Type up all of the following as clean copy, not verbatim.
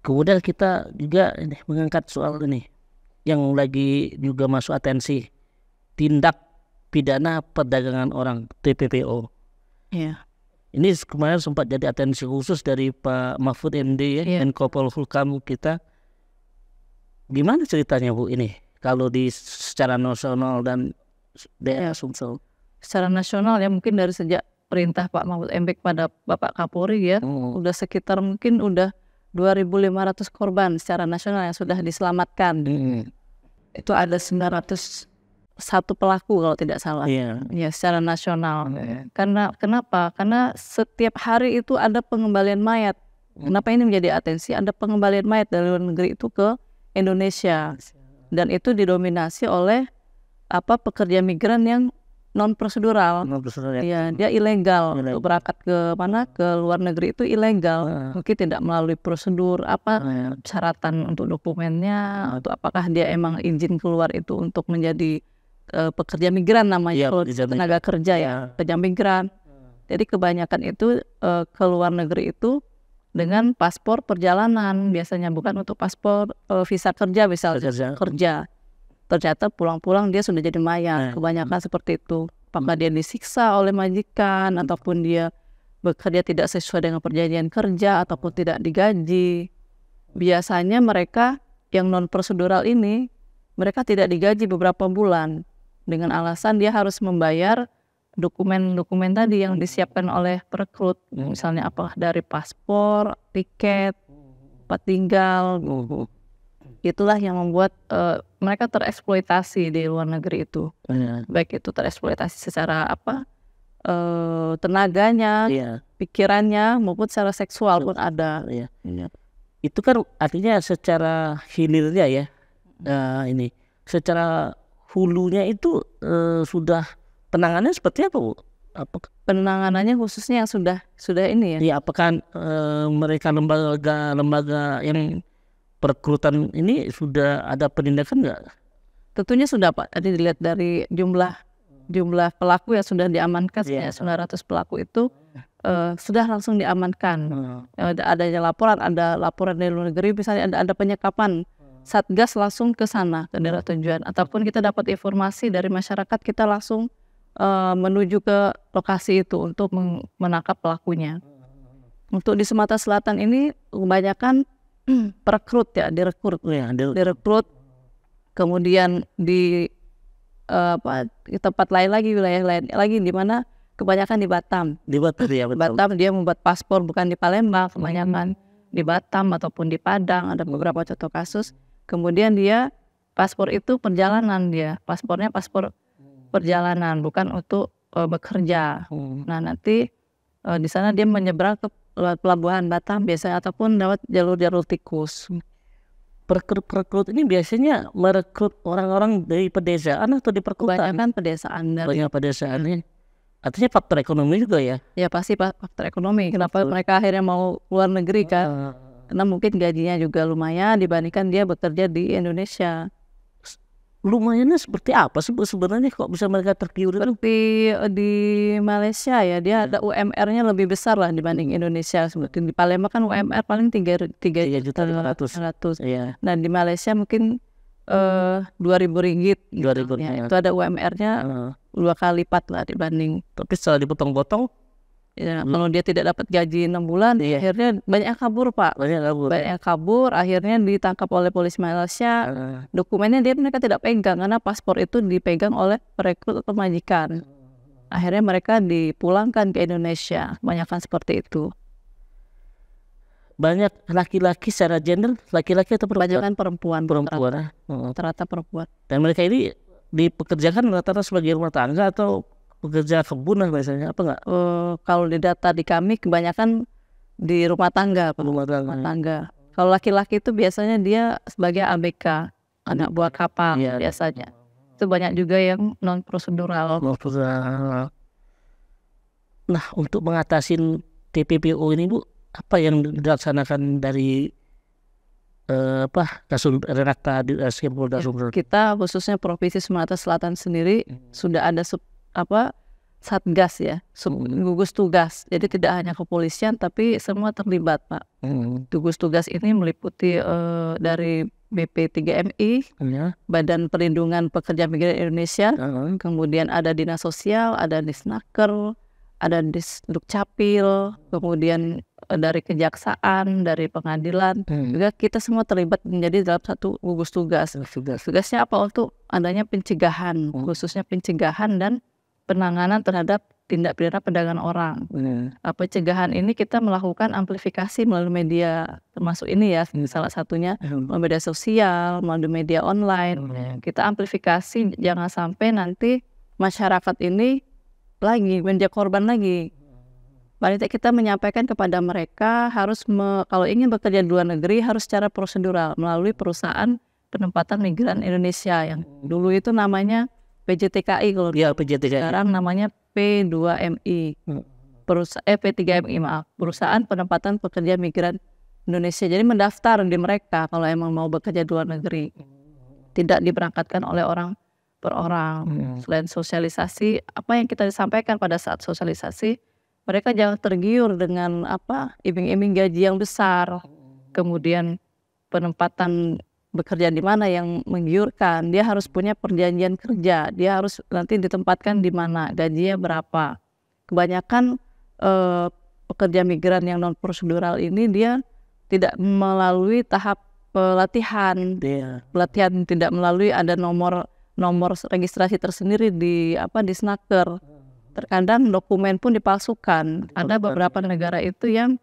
Kemudian kita juga ini mengangkat soal ini yang lagi juga masuk atensi, tindak pidana perdagangan orang (TPPO). Iya. Ini kemarin sempat jadi atensi khusus dari Pak Mahfud MD ya, Menko Polhukam kita. Gimana ceritanya Bu ini kalau di secara nasional dan daerah Sumsel? Secara nasional ya mungkin dari sejak perintah Pak Mahfud MD kepada Bapak Kapolri ya, udah sekitar mungkin udah 2.500 korban secara nasional yang sudah diselamatkan. Itu ada 901 pelaku kalau tidak salah. Ya secara nasional. Karena kenapa? Karena setiap hari itu ada pengembalian mayat. Kenapa ini menjadi atensi? Ada pengembalian mayat dari luar negeri itu ke Indonesia. Dan itu didominasi oleh pekerja migran yang non prosedural. Ya, dia ilegal. Untuk berangkat ke mana? Ke luar negeri itu ilegal. Mungkin tidak melalui prosedur persyaratan untuk dokumennya, atau apakah dia emang izin keluar itu untuk menjadi pekerja migran namanya, tenaga kerja ya, pekerja migran. Jadi kebanyakan itu ke luar negeri itu dengan paspor perjalanan, biasanya bukan untuk paspor visa kerja misalnya, kerja. Ternyata pulang-pulang dia sudah jadi mayat. Kebanyakan seperti itu. Apakah dia disiksa oleh majikan, ataupun dia bekerja tidak sesuai dengan perjanjian kerja, ataupun tidak digaji. Biasanya mereka yang non prosedural ini, mereka tidak digaji beberapa bulan dengan alasan dia harus membayar dokumen-dokumen tadi yang disiapkan oleh perekrut, misalnya apa dari paspor, tiket, tempat tinggal. Itulah yang membuat mereka tereksploitasi di luar negeri itu. Baik itu tereksploitasi secara tenaganya, pikirannya, maupun secara seksual pun ada. Itu kan artinya secara hilirnya ya, ini secara hulunya itu sudah penanganannya seperti apa Bu? Penanganannya khususnya yang sudah ini ya? Ya, apakah mereka lembaga yang perekrutan ini sudah ada penindakan nggak? Tentunya sudah Pak. Tadi dilihat dari jumlah pelaku yang sudah diamankan, 900 pelaku itu sudah langsung diamankan. Adanya laporan, ada laporan dari luar negeri, misalnya ada penyekapan, Satgas langsung ke sana, ke daerah tujuan. Ataupun kita dapat informasi dari masyarakat, kita langsung menuju ke lokasi itu untuk menangkap pelakunya. Untuk di Sumatera Selatan ini kebanyakan perekrut ya, direkrut. Kemudian di tempat lain lagi, wilayah lain lagi, di mana kebanyakan di Batam. Batam dia membuat paspor, bukan di Palembang, kebanyakan di Batam ataupun di Padang, ada beberapa contoh kasus. Kemudian dia paspor itu perjalanan, dia paspornya paspor perjalanan, bukan untuk bekerja. Nah nanti di sana dia menyeberang ke pelabuhan Batam biasanya, ataupun lewat jalur tikus. Perekrut ini biasanya merekrut orang-orang dari pedesaan atau di perkotaan? Kebanyakan pedesaan. Banyak pedesaan ini. Artinya faktor ekonomi juga ya? Ya pasti faktor ekonomi. Kenapa mereka akhirnya mau luar negeri kan? Karena mungkin gajinya juga lumayan dibandingkan dia bekerja di Indonesia. Lumayannya seperti apa sih sebenarnya kok bisa mereka tergiur? Seperti di Malaysia ya, dia ada UMR-nya lebih besar lah dibanding Indonesia. Seperti di Palembang kan UMR paling 3.500.000. Nah di Malaysia mungkin 2.000 ringgit. Itu ada UMR-nya 2 kali lipat lah dibanding. Tapi setelah dipotong-potong, ya, kalau dia tidak dapat gaji 6 bulan, akhirnya banyak kabur Pak. Banyak kabur, akhirnya ditangkap oleh polisi Malaysia. Dokumennya mereka tidak pegang, karena paspor itu dipegang oleh perekrut atau majikan. Akhirnya mereka dipulangkan ke Indonesia. Kebanyakan seperti itu. Banyak laki-laki secara gender, laki-laki atau perempuan? Perempuan. Rata-rata perempuan. Dan mereka ini dipekerjakan rata-rata sebagai rumah tangga atau pekerja kebun lah biasanya, apa enggak? Kalau di data di kami kebanyakan di rumah tangga. Kalau laki-laki itu biasanya dia sebagai ABK, anak buah kapal biasanya. Itu banyak juga yang non prosedural. Nah, untuk mengatasi TPPO ini Bu, apa yang dilaksanakan dari Renakta di Polda Sumsel? Kita khususnya Provinsi Sumatera Selatan sendiri sudah ada satgas ya, gugus tugas. Jadi tidak hanya kepolisian tapi semua terlibat Pak. Gugus tugas ini meliputi dari BP3MI, Badan Perlindungan Pekerja Migran Indonesia, kemudian ada Dinas Sosial, ada Disnaker, ada Dukcapil, kemudian dari Kejaksaan, dari Pengadilan, juga kita semua terlibat menjadi dalam satu gugus tugas. Tugasnya apa? Untuk adanya pencegahan, khususnya pencegahan dan penanganan terhadap tindak pidana perdagangan orang. Pencegahan ini kita melakukan amplifikasi melalui media, termasuk ini ya salah satunya melalui media sosial, melalui media online. Kita amplifikasi jangan sampai nanti masyarakat ini lagi menjadi korban lagi. Paling tidak kita menyampaikan kepada mereka harus kalau ingin bekerja di luar negeri harus secara prosedural melalui perusahaan penempatan migran Indonesia yang dulu itu namanya PJTKI kalau sekarang namanya P2MI, P3MI maaf, Perusahaan Penempatan Pekerja Migran Indonesia. Jadi mendaftar di mereka kalau emang mau bekerja di luar negeri, tidak diberangkatkan oleh orang per orang. Selain sosialisasi, apa yang kita disampaikan pada saat sosialisasi, mereka jangan tergiur dengan iming-iming gaji yang besar, kemudian penempatan bekerja di mana yang menggiurkan. Dia harus punya perjanjian kerja, dia harus nanti ditempatkan di mana, gajinya berapa. Kebanyakan pekerja migran yang non prosedural ini dia tidak melalui tahap pelatihan, tidak melalui ada nomor registrasi tersendiri di Snaker. Terkadang dokumen pun dipalsukan. Ada beberapa negara itu yang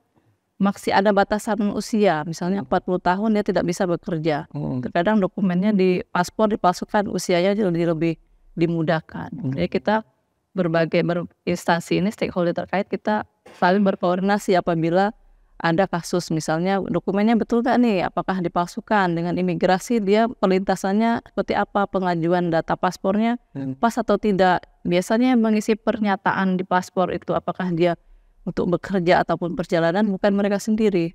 masih ada batasan usia, misalnya 40 tahun dia tidak bisa bekerja. Terkadang dokumennya di paspor dipalsukan, usianya jadi lebih dimudahkan. Jadi kita berbagai instansi ini, stakeholder terkait, kita saling berkoordinasi apabila ada kasus, misalnya dokumennya betul nggak nih, apakah dipalsukan. Dengan imigrasi dia perlintasannya seperti apa, pengajuan data paspornya pas atau tidak. Biasanya mengisi pernyataan di paspor itu apakah dia untuk bekerja ataupun perjalanan bukan mereka sendiri,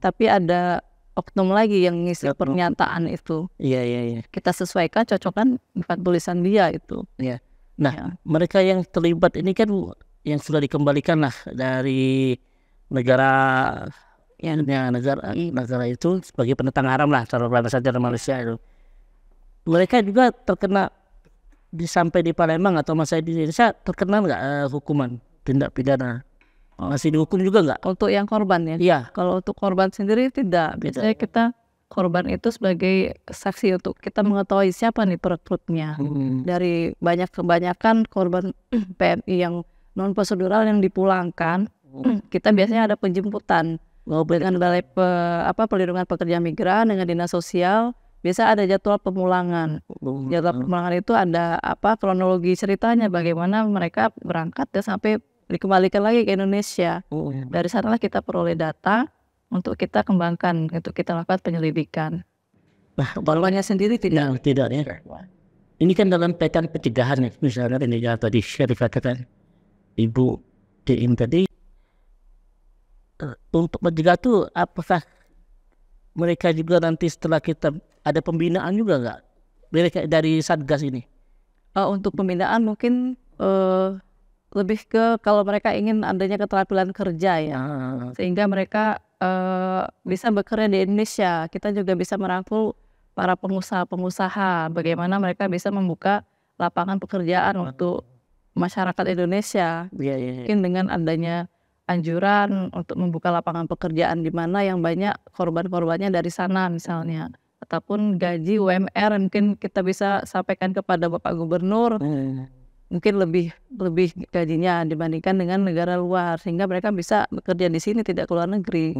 tapi ada oknum lagi yang ngisi pernyataan itu. Iya. Kita sesuaikan, cocokkan bukan tulisan dia itu. Nah, mereka yang terlibat ini kan yang sudah dikembalikan lah dari negara itu sebagai pendatang haram lah, taruhlah saja di Malaysia itu. Mereka juga terkena sampai di Palembang atau masih di Indonesia terkena nggak hukuman tindak pidana? Masih dihukum juga nggak? Untuk yang korban ya? Iya. Kalau untuk korban sendiri tidak. Biasanya kita korban itu sebagai saksi untuk kita mengetahui siapa nih perekrutnya. Dari kebanyakan korban PMI yang non prosedural yang dipulangkan, kita biasanya ada penjemputan. Dengan Balai Perlindungan Pekerja Migran dengan Dinas Sosial, biasa ada jadwal pemulangan. Jadwal pemulangan itu ada kronologi ceritanya, bagaimana mereka berangkat dan sampai dikembalikan lagi ke Indonesia. Dari sanalah kita peroleh data untuk kita kembangkan, untuk kita lakukan penyelidikan. Nah, korbannya sendiri tidak ya. Ini kan dalam kaitan pencegahan ya, misalnya ini tadi dikatakan Ibu Diin tadi, untuk mencegah itu apakah mereka juga nanti setelah kita ada pembinaan juga nggak mereka dari Satgas ini? Untuk pembinaan mungkin lebih ke kalau mereka ingin adanya keterampilan kerja ya, sehingga mereka bisa bekerja di Indonesia. Kita juga bisa merangkul para pengusaha-pengusaha, bagaimana mereka bisa membuka lapangan pekerjaan untuk masyarakat Indonesia. Mungkin dengan adanya anjuran untuk membuka lapangan pekerjaan di mana yang banyak korban-korbannya dari sana misalnya, ataupun gaji UMR mungkin kita bisa sampaikan kepada Bapak Gubernur. Mungkin lebih gajinya dibandingkan dengan negara luar, sehingga mereka bisa bekerja di sini tidak keluar negeri.